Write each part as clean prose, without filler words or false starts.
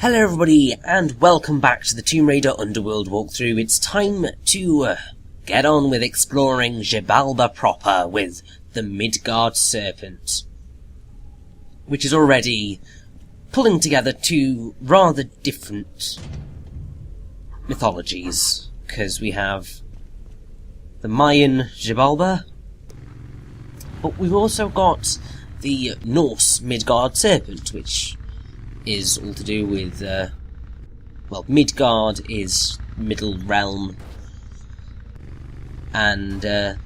Hello everybody, and welcome back to the Tomb Raider Underworld walkthrough. It's time to get on with exploring Xibalba proper with the Midgard Serpent, which is already pulling together two rather different mythologies, because we have the Mayan Xibalba, but we've also got the Norse Midgard Serpent, which is all to do with, Midgard is Middle Realm, and I'm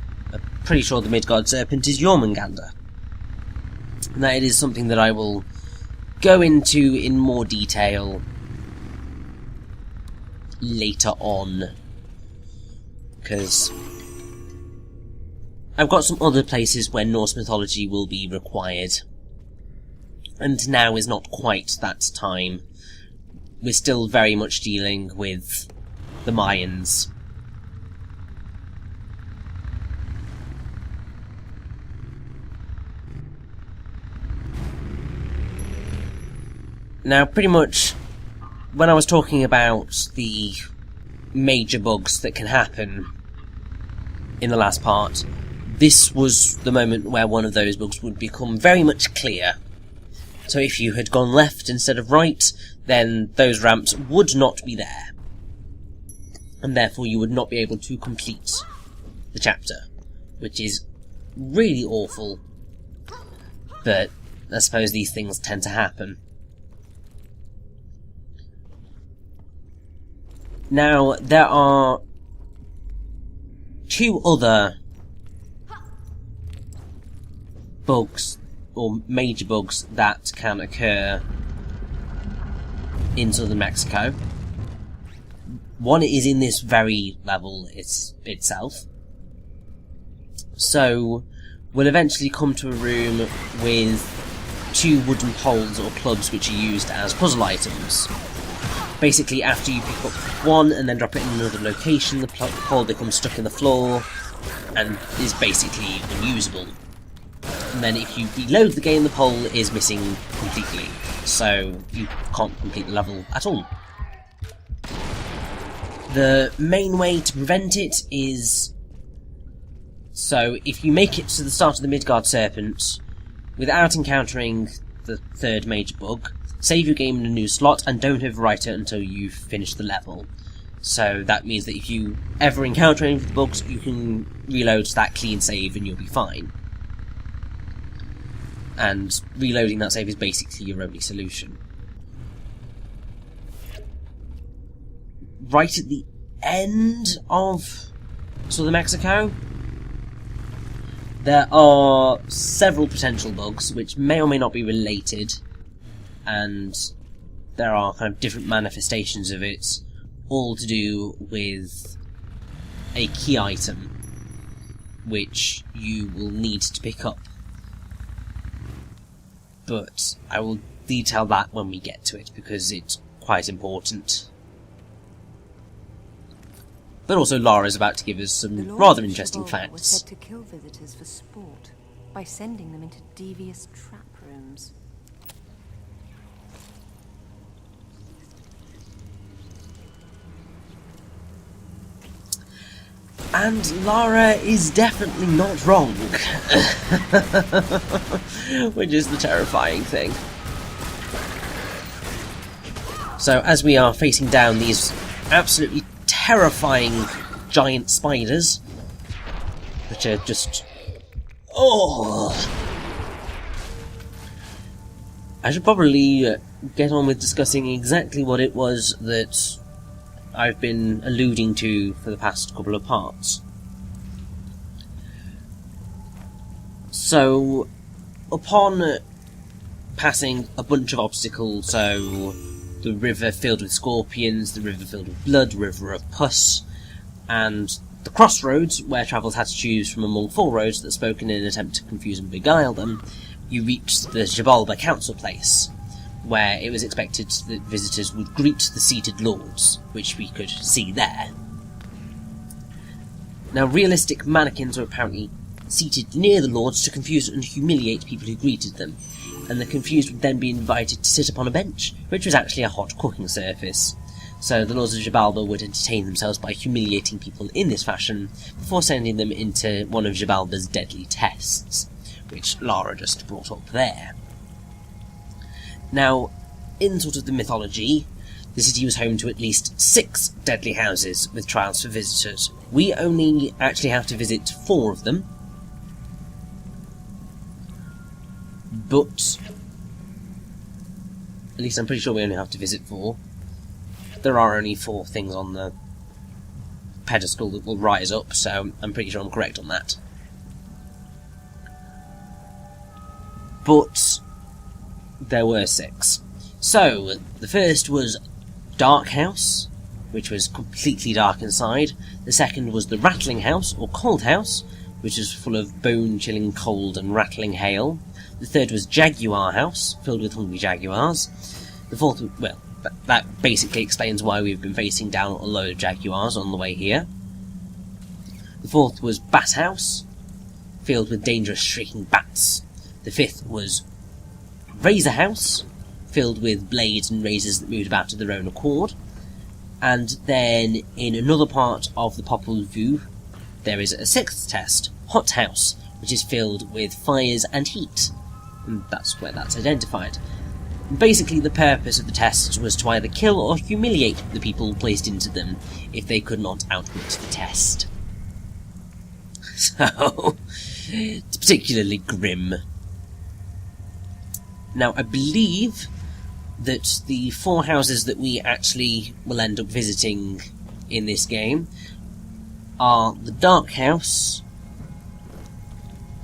pretty sure the Midgard Serpent is Jormungandr. And that is something that I will go into in more detail later on, because I've got some other places where Norse mythology will be required. And now is not quite that time. We're still very much dealing with the Mayans. Now, pretty much, when I was talking about the major bugs that can happen in the last part, this was the moment where one of those bugs would become very much clear. So if you had gone left instead of right, then those ramps would not be there. And therefore you would not be able to complete the chapter, which is really awful. But I suppose these things tend to happen. Now, there are two other bugs, or major bugs, that can occur in southern Mexico. One is in this very level itself. So, we'll eventually come to a room with two wooden poles or plugs which are used as puzzle items. Basically, after you pick up one and then drop it in another location, the pole becomes stuck in the floor and is basically unusable. And then if you reload the game, the pole is missing completely, so you can't complete the level at all. The main way to prevent it is... So, if you make it to the start of the Midgard Serpent without encountering the third major bug, save your game in a new slot and don't overwrite it until you've finished the level. So that means that if you ever encounter any of the bugs, you can reload to that clean save and you'll be fine. And reloading that save is basically your only solution. Right at the end of southern Mexico, there are several potential bugs which may or may not be related, and there are kind of different manifestations of it, all to do with a key item which you will need to pick up. But I will detail that when we get to it, because it's quite important. But also Lara's about to give us some rather interesting facts. Was said to kill visitors for sport by sending them into devious trap rooms. And Lara is definitely not wrong. Which is the terrifying thing. So, as we are facing down these absolutely terrifying giant spiders, which are just... oh! I should probably get on with discussing exactly what it was that I've been alluding to for the past couple of parts. So, upon passing a bunch of obstacles, so the river filled with scorpions, the river filled with blood, river of pus, and the crossroads, where travellers had to choose from among four roads that spoke in an attempt to confuse and beguile them, you reached the Xibalba council place, where it was expected that visitors would greet the seated lords, which we could see there. Now, realistic mannequins were apparently seated near the lords to confuse and humiliate people who greeted them, and the confused would then be invited to sit upon a bench, which was actually a hot cooking surface. So the Lords of Xibalba would entertain themselves by humiliating people in this fashion, before sending them into one of Xibalba's deadly tests, which Lara just brought up there. Now, in sort of the mythology, the city was home to at least 6 deadly houses with trials for visitors. We only actually have to visit 4 of them, but at least I'm pretty sure we only have to visit 4. There are only 4 things on the pedestal that will rise up, so I'm pretty sure I'm correct on that. But there were 6. So, the first was Dark House, which was completely dark inside. The second was the Rattling House, or Cold House, which is full of bone-chilling cold and rattling hail. The third was Jaguar House, filled with hungry jaguars. The fourth, well, that basically explains why we've been facing down a load of jaguars on the way here. The fourth was Bat House, filled with dangerous shrieking bats. The fifth was Razor House, filled with blades and razors that moved about of their own accord. And then, in another part of the Popol Vuh, there is a 6th test, Hot House, which is filled with fires and heat. And that's where that's identified. Basically, the purpose of the tests was to either kill or humiliate the people placed into them, if they could not outwit the test. So, it's particularly grim. Now, I believe that the 4 houses that we actually will end up visiting in this game are the Dark House,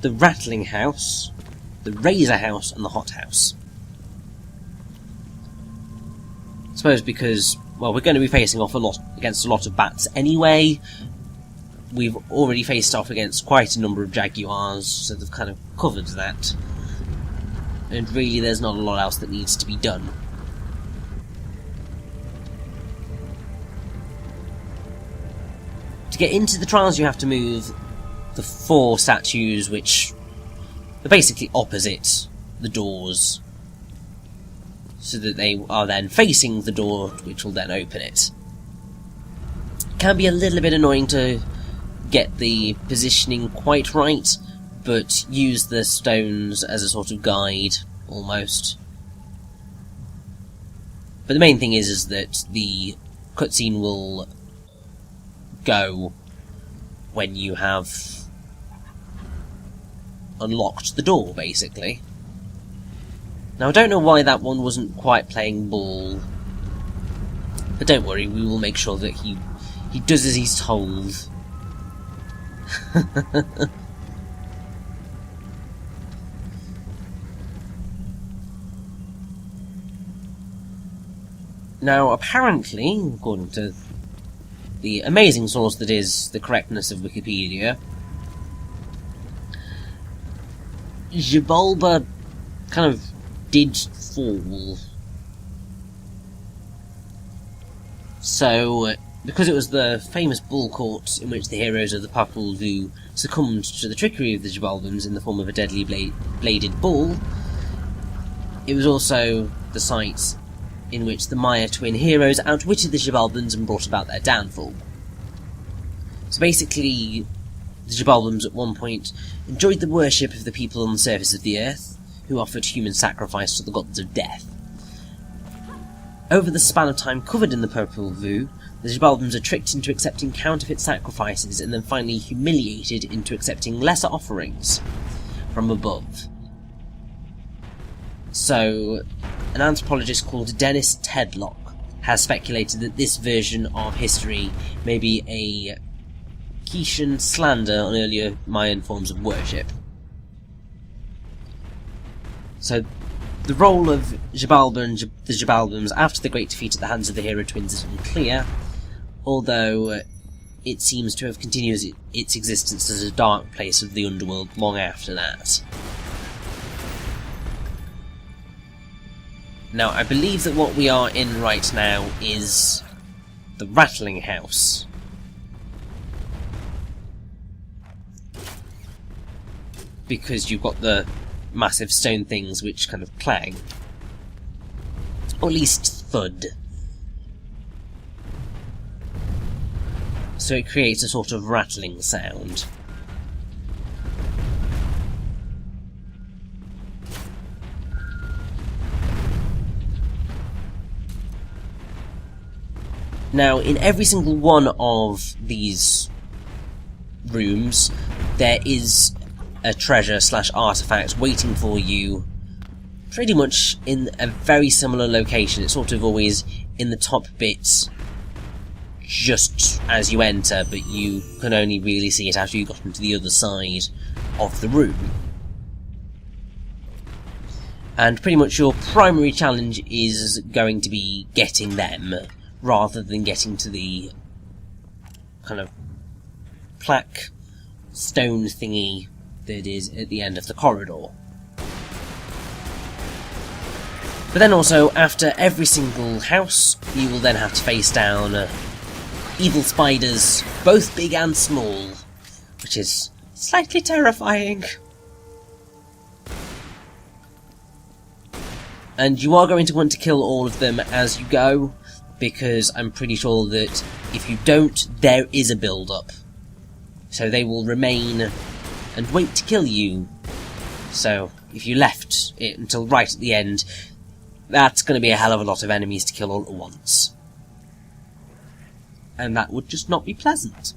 the Rattling House, the Razor House, and the Hot House. I suppose because, well, we're going to be facing off against a lot of bats anyway. We've already faced off against quite a number of jaguars, so they've kind of covered that. And really there's not a lot else that needs to be done. To get into the trials you have to move the 4 statues which are basically opposite the doors, so that they are then facing the door which will then open it. It can be a little bit annoying to get the positioning quite right, but use the stones as a sort of guide, almost. But the main thing is that the cutscene will go when you have unlocked the door, basically. Now, I don't know why that one wasn't quite playing ball, but don't worry, we will make sure that he does as he's told. Now, apparently, according to the amazing source that is the correctness of Wikipedia, Xibalba kind of did fall. So, because it was the famous bull court in which the heroes of the Popol Vuh succumbed to the trickery of the Xibalbans in the form of a deadly bladed bull, it was also the site in which the Maya twin heroes outwitted the Xibalbans and brought about their downfall. So basically, the Xibalbans at one point enjoyed the worship of the people on the surface of the earth, who offered human sacrifice to the gods of death. Over the span of time covered in the Popol Vuh, the Xibalbans are tricked into accepting counterfeit sacrifices and then finally humiliated into accepting lesser offerings from above. So, an anthropologist called Dennis Tedlock has speculated that this version of history may be a Quichean slander on earlier Mayan forms of worship. So, the role of Xibalba and the Xibalbans after the great defeat at the hands of the hero twins is unclear, although it seems to have continued its existence as a dark place of the underworld long after that. Now, I believe that what we are in right now is the Rattling House. Because you've got the massive stone things which kind of clang. Or at least thud. So it creates a sort of rattling sound. Now, in every single one of these rooms, there is a treasure / artifact waiting for you, pretty much in a very similar location. It's sort of always in the top bits, just as you enter, but you can only really see it after you've gotten to the other side of the room. And pretty much your primary challenge is going to be getting them, rather than getting to the kind of plaque stone thingy that is at the end of the corridor. But then also, after every single house, you will then have to face down evil spiders, both big and small, which is slightly terrifying. And you are going to want to kill all of them as you go, because I'm pretty sure that if you don't, there is a build-up. So they will remain and wait to kill you. So if you left it until right at the end, that's going to be a hell of a lot of enemies to kill all at once. And that would just not be pleasant.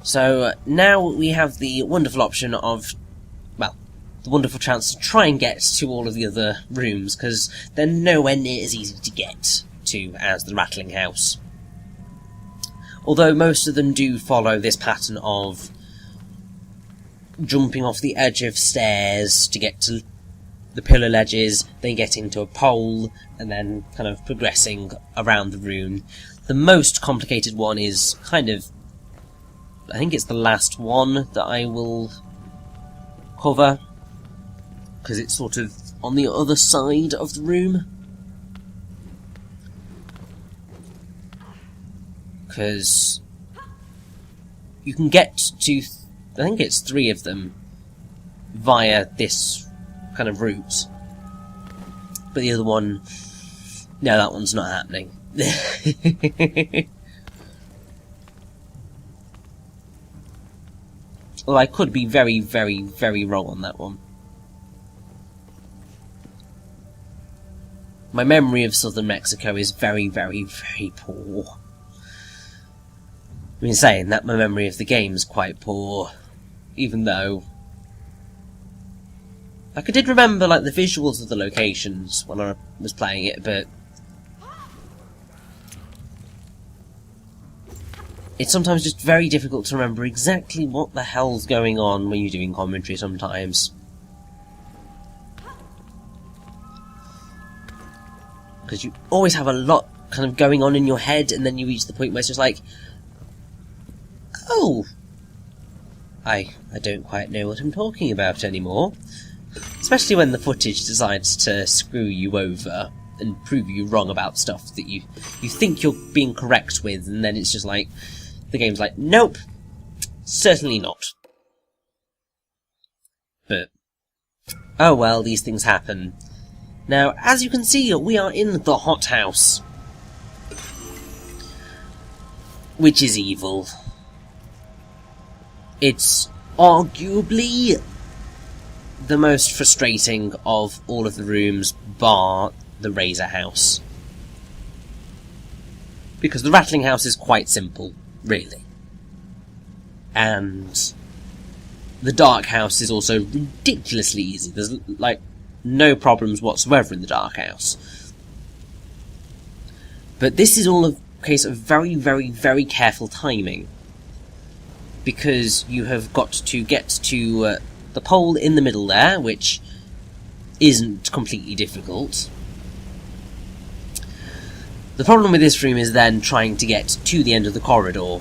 So now we have the wonderful option of, well, the wonderful chance to try and get to all of the other rooms, because they're nowhere near as easy to get to as the Rattling House. Although most of them do follow this pattern of jumping off the edge of stairs to get to the pillar ledges, then getting to a pole, and then kind of progressing around the room. The most complicated one is kind of, I think it's the last one that I will cover, because it's sort of on the other side of the room. Because you can get to, I think it's 3 of them, via this kind of route. But the other one, no, that one's not happening. Well, I could be very, very, very wrong on that one. My memory of southern Mexico is very, very, very poor. I mean, saying that, my memory of the game's quite poor. Even though, like, I did remember, like, the visuals of the locations when I was playing it, but it's sometimes just very difficult to remember exactly what the hell's going on when you're doing commentary sometimes. Because you always have a lot kind of going on in your head, and then you reach the point where it's just like, oh, I don't quite know what I'm talking about anymore. Especially when the footage decides to screw you over and prove you wrong about stuff that you think you're being correct with, and then it's just like, the game's like, nope, certainly not. But, oh well, these things happen. Now, as you can see, we are in the hothouse, which is evil. It's arguably the most frustrating of all of the rooms, bar the Razor House. Because the Rattling House is quite simple, really. And the Dark House is also ridiculously easy. There's, like, no problems whatsoever in the Dark House. But this is all a case of very, very, very careful timing. Because you have got to get to the pole in the middle there, which isn't completely difficult. The problem with this room is then trying to get to the end of the corridor,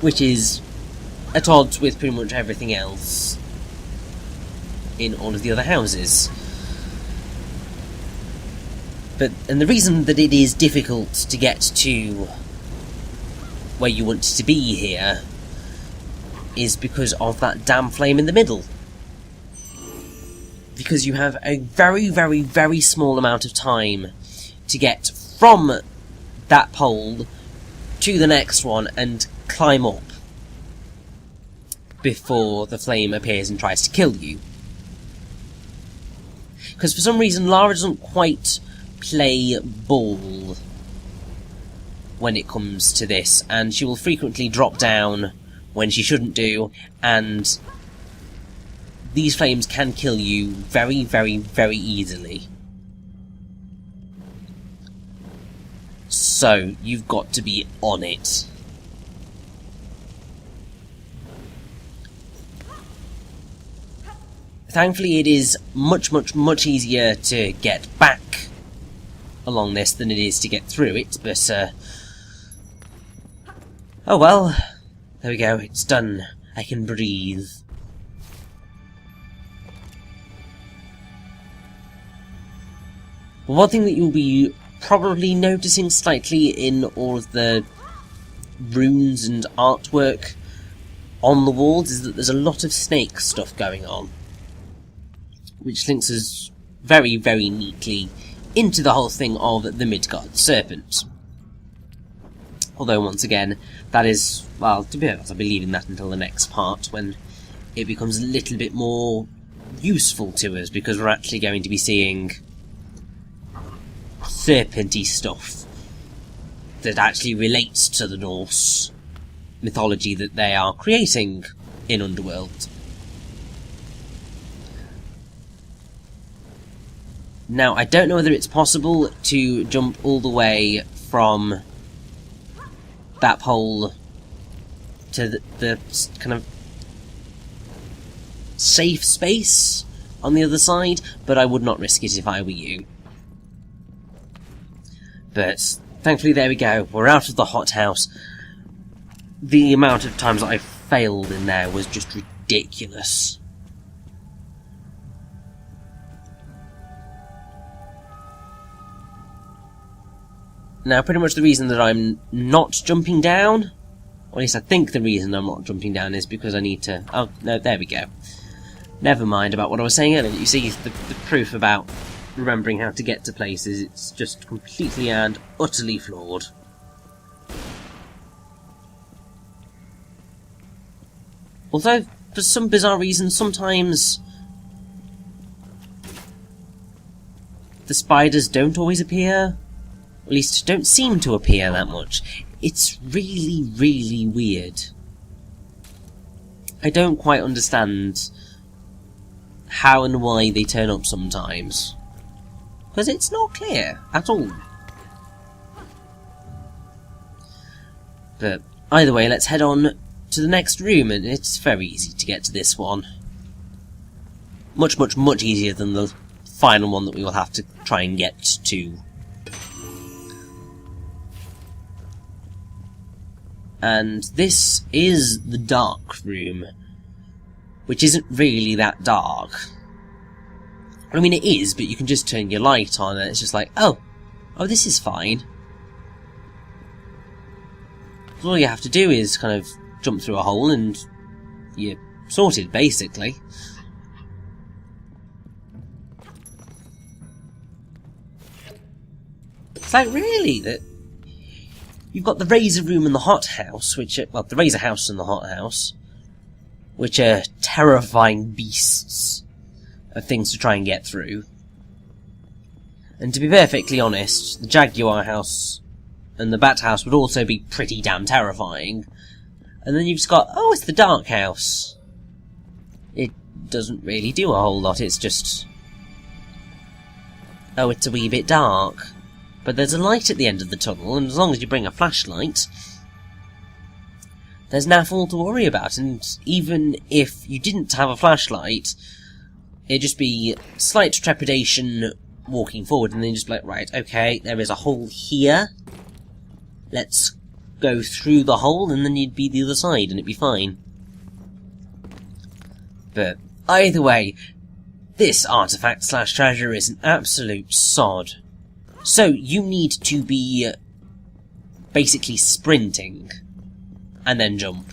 which is at odds with pretty much everything else in all of the other houses. And the reason that it is difficult to get to where you want to be here is because of that damn flame in the middle. Because you have a very, very, very small amount of time to get from that pole to the next one and climb up before the flame appears and tries to kill you. Because for some reason Lara doesn't quite play ball when it comes to this, and she will frequently drop down when she shouldn't do, and these flames can kill you very, very, very easily. So, you've got to be on it. Thankfully, it is much, much, much easier to get back along this than it is to get through it, but, oh well. There we go, it's done. I can breathe. One thing that you'll be probably noticing slightly in all of the runes and artwork on the walls is that there's a lot of snake stuff going on, which links us very, very neatly into the whole thing of the Midgard Serpent. Although, once again, that is, well, to be honest, I'll be leaving that until the next part, when it becomes a little bit more useful to us, because we're actually going to be seeing serpenty stuff that actually relates to the Norse mythology that they are creating in Underworld. Now, I don't know whether it's possible to jump all the way from that pole to the kind of safe space on the other side, but I would not risk it if I were you. But thankfully, there we go. We're out of the hothouse. The amount of times that I failed in there was just ridiculous. Now, pretty much the reason that I'm not jumping down, or at least I think the reason I'm not jumping down, is because I need to... Oh, no, there we go. Never mind about what I was saying earlier. You see, the proof about remembering how to get to places, it's just completely and utterly flawed. Although, for some bizarre reason, sometimes the spiders don't always appear. At least, don't seem to appear that much. It's really, really weird. I don't quite understand how and why they turn up sometimes, because it's not clear at all. But either way, let's head on to the next room, and it's very easy to get to this one. Much, much, much easier than the final one that we will have to try and get to. And this is the dark room, which isn't really that dark. I mean, it is, but you can just turn your light on and it's just like, oh, this is fine. So all you have to do is kind of jump through a hole and you're sorted, basically. It's like, really, that you've got the razor room and the hothouse, which are, well, the razor house and the hothouse, which are terrifying beasts of things to try and get through. And to be perfectly honest, the Jaguar house and the Bat house would also be pretty damn terrifying. And then you've just got, oh, it's the dark house. It doesn't really do a whole lot, it's just, oh, it's a wee bit dark. But there's a light at the end of the tunnel, and as long as you bring a flashlight, there's naff all to worry about. And even if you didn't have a flashlight, it'd just be slight trepidation walking forward, and then just be like, right, okay, there is a hole here. Let's go through the hole, and then you'd be the other side, and it'd be fine. But either way, this artifact/treasure is an absolute sod. So you need to be basically sprinting and then jump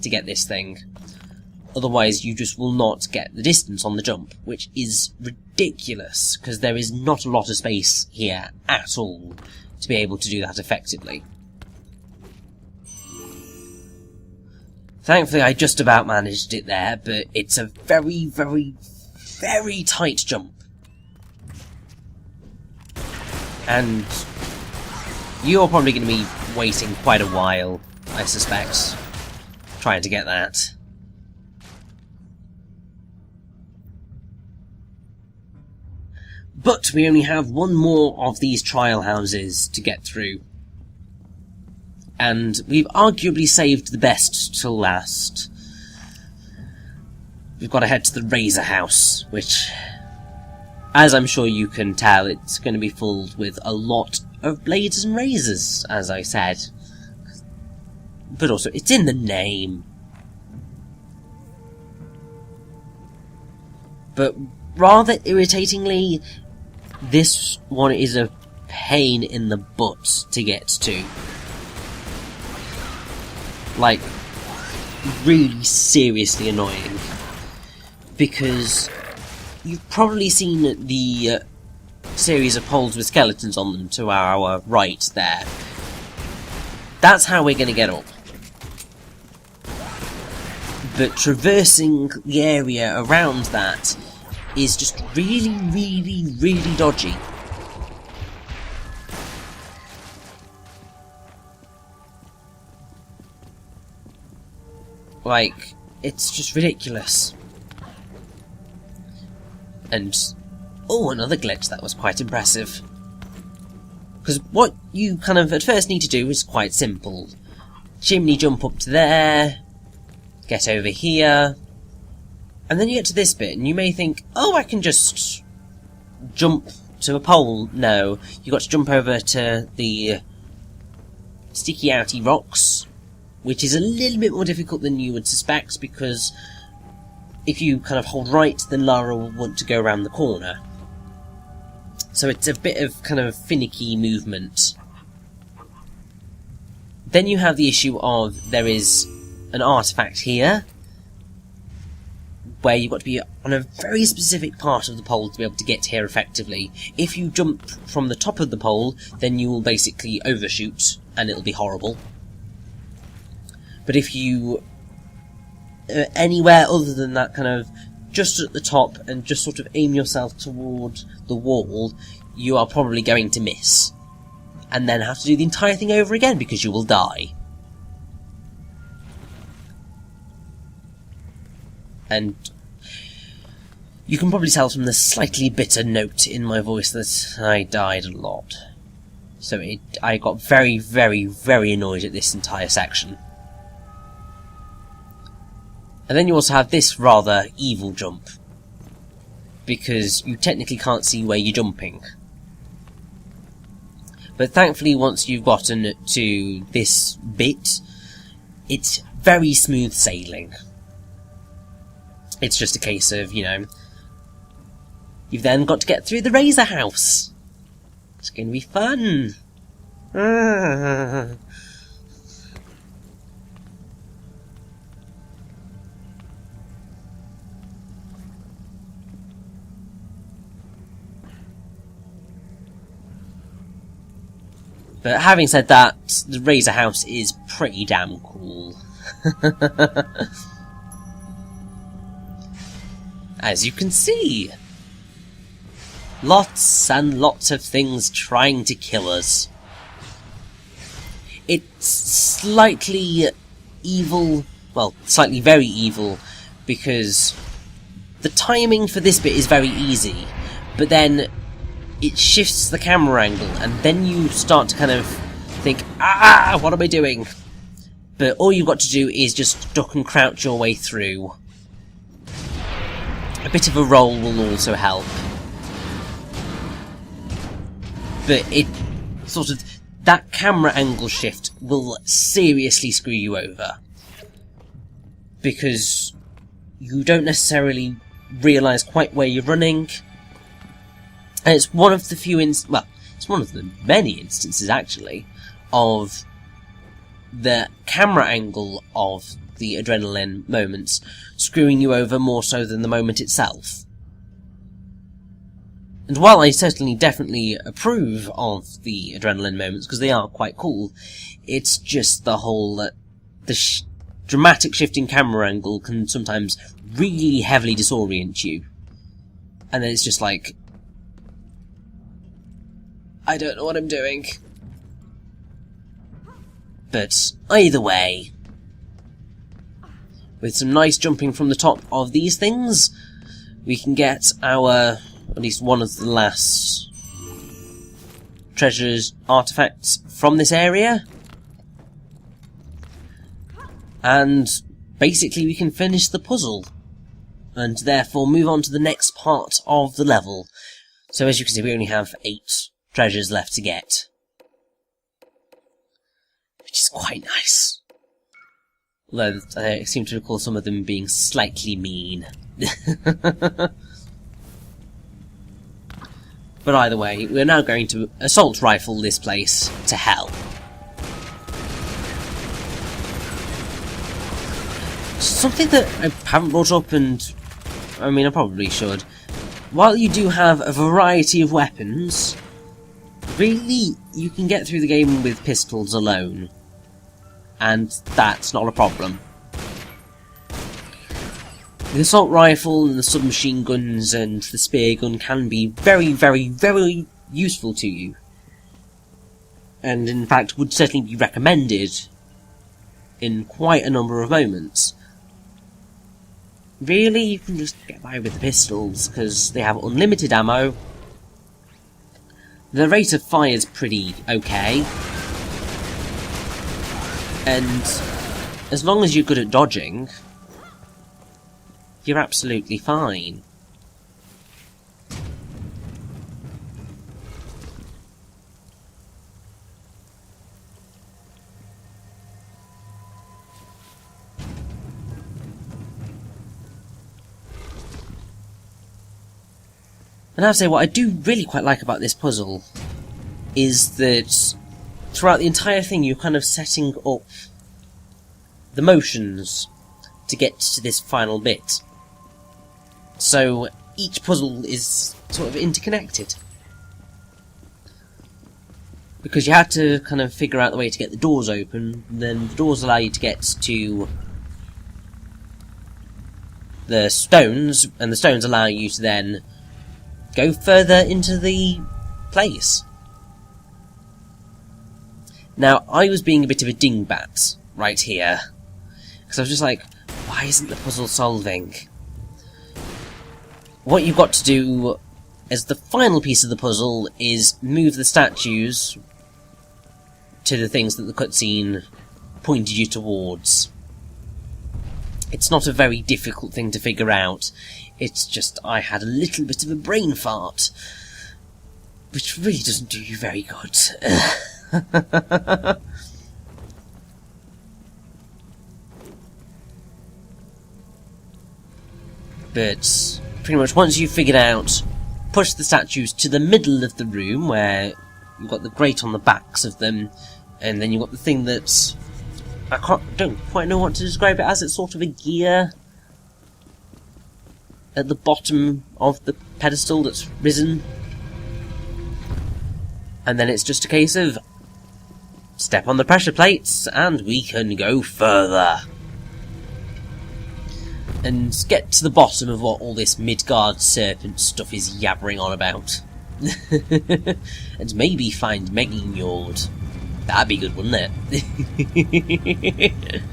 to get this thing. Otherwise you just will not get the distance on the jump, which is ridiculous, because there is not a lot of space here at all to be able to do that effectively. Thankfully I just about managed it there, but it's a very, very, very tight jump. And you're probably going to be waiting quite a while, I suspect, trying to get that. But we only have one more of these trial houses to get through. And we've arguably saved the best till last. We've got to head to the Razor House, which, as I'm sure you can tell, it's going to be filled with a lot of blades and razors, as I said. But also, it's in the name. But rather irritatingly, this one is a pain in the butt to get to. Like, really seriously annoying. Because you've probably seen the series of poles with skeletons on them to our right there. That's how we're going to get up. But traversing the area around that is just really, really, really dodgy. Like, it's just ridiculous. And, oh, another glitch that was quite impressive. Because what you kind of at first need to do is quite simple. Chimney jump up to there, get over here, and then you get to this bit, and you may think, oh, I can just jump to a pole. No, you've got to jump over to the sticky outy rocks, which is a little bit more difficult than you would suspect, because if you kind of hold right, then Lara will want to go around the corner. So it's a bit of kind of finicky movement. Then you have the issue of there is an artifact here, where you've got to be on a very specific part of the pole to be able to get here effectively. If you jump from the top of the pole, then you will basically overshoot, and it'll be horrible. But if you anywhere other than that, kind of just at the top, and just sort of aim yourself toward the wall, you are probably going to miss. And then have to do the entire thing over again, because you will die. And you can probably tell from the slightly bitter note in my voice that I died a lot. So I got very, very, very annoyed at this entire section. And then you also have this rather evil jump, because you technically can't see where you're jumping. But thankfully, once you've gotten to this bit, it's very smooth sailing. It's just a case of, you know, you've then got to get through the Razor House. It's going to be fun. But having said that, the Razor House is pretty damn cool. As you can see, lots and lots of things trying to kill us. It's slightly evil, well, slightly very evil, because the timing for this bit is very easy, but then it shifts the camera angle, and then you start to kind of think, ah, what am I doing? But all you've got to do is just duck and crouch your way through. A bit of a roll will also help. But it sort of, that camera angle shift will seriously screw you over. Because you don't necessarily realise quite where you're running. And it's one of the few it's it's one of the many instances, actually, of the camera angle of the adrenaline moments screwing you over more so than the moment itself. And while I certainly definitely approve of the adrenaline moments, because they are quite cool, it's just the whole, dramatic shift in camera angle can sometimes really heavily disorient you. And then it's just like, I don't know what I'm doing. But either way, with some nice jumping from the top of these things, we can get our, at least one of the last treasures, artifacts from this area. And basically we can finish the puzzle, and therefore move on to the next part of the level. So as you can see, we only have 8 treasures left to get, which is quite nice. Although I seem to recall some of them being slightly mean. But either way, we're now going to assault rifle this place to hell. Something that I haven't brought up, and I mean I probably should. While you do have a variety of weapons, really you can get through the game with pistols alone, and that's not a problem. The assault rifle and the submachine guns and the spear gun can be very, very, very useful to you, and in fact would certainly be recommended in quite a number of moments. Really, you can just get by with the pistols, because they have unlimited ammo. The rate of fire is pretty okay. And as long as you're good at dodging, you're absolutely fine. And I have to say, what I do really quite like about this puzzle is that throughout the entire thing you're kind of setting up the motions to get to this final bit. So each puzzle is sort of interconnected, because you had to kind of figure out the way to get the doors open, and then the doors allow you to get to the stones, and the stones allow you to then go further into the place. Now, I was being a bit of a dingbat right here, because I was just like, why isn't the puzzle solving? What you've got to do as the final piece of the puzzle is move the statues to the things that the cutscene pointed you towards. It's not a very difficult thing to figure out. It's just I had a little bit of a brain fart, which really doesn't do you very good. But pretty much once you've figured out, push the statues to the middle of the room where you've got the grate on the backs of them, and then you've got the thing that's, don't quite know what to describe it as. It's sort of a gear at the bottom of the pedestal that's risen. And then it's just a case of step on the pressure plates and we can go further. And get to the bottom of what all this Midgard Serpent stuff is yabbering on about. And maybe find Midgard. That'd be good, wouldn't it?